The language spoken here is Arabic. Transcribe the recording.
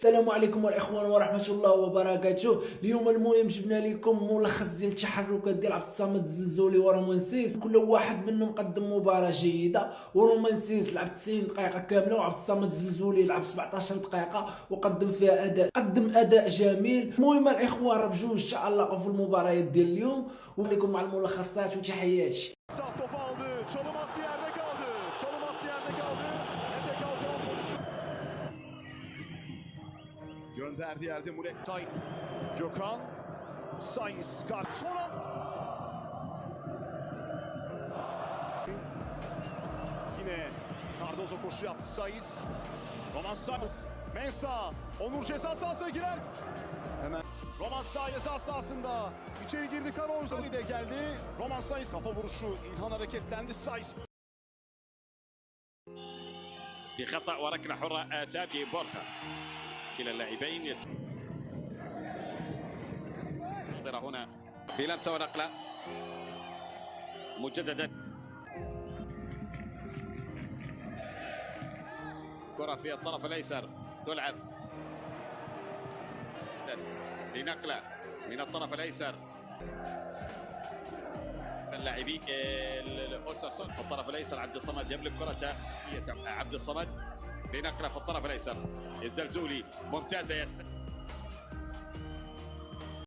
السلام عليكم الاخوان ورحمه الله وبركاته. اليوم المهم جبنا لكم ملخص ديال التحركات ديال عبد الصمد الزلزولي ورومانسيس. كل واحد منهم قدم مباراه جيده، ورومانسيس لعب 90 دقيقه كامله، وعبد الصمد الزلزولي لعب 17 دقيقه وقدم فيها اداء جميل. المهم الاخوان راه بجوج تعلقوا في المباريات ديال اليوم، ولكم مع الملخصات وتحياتي. Gönderdiği yerde Mulek Tay. Gökhan. Sainz kart. Sonra. Yine Cardozo koşu yaptı Sainz. Roman Sainz. Mensah. Onur ceza sahasına girer. Hemen. Roman Sainz ceza sahasında. İçeri girdi Karonzali de geldi. Roman Sainz kafa vuruşu. İlhan hareketlendi. Sainz. بخطأ وركلة حرة آتاكي بورخا. كلا اللاعبين يحضر هنا بلمسة ونقلة مجددا. كرة في الطرف الأيسر تلعب لنقلة من الطرف الأيسر. اللاعبي الأوساسون في الطرف الأيسر. عبد الصمد يملك كرة عبد الصمد بنقلة في الطرف الأيسر. الزلزولي ممتازة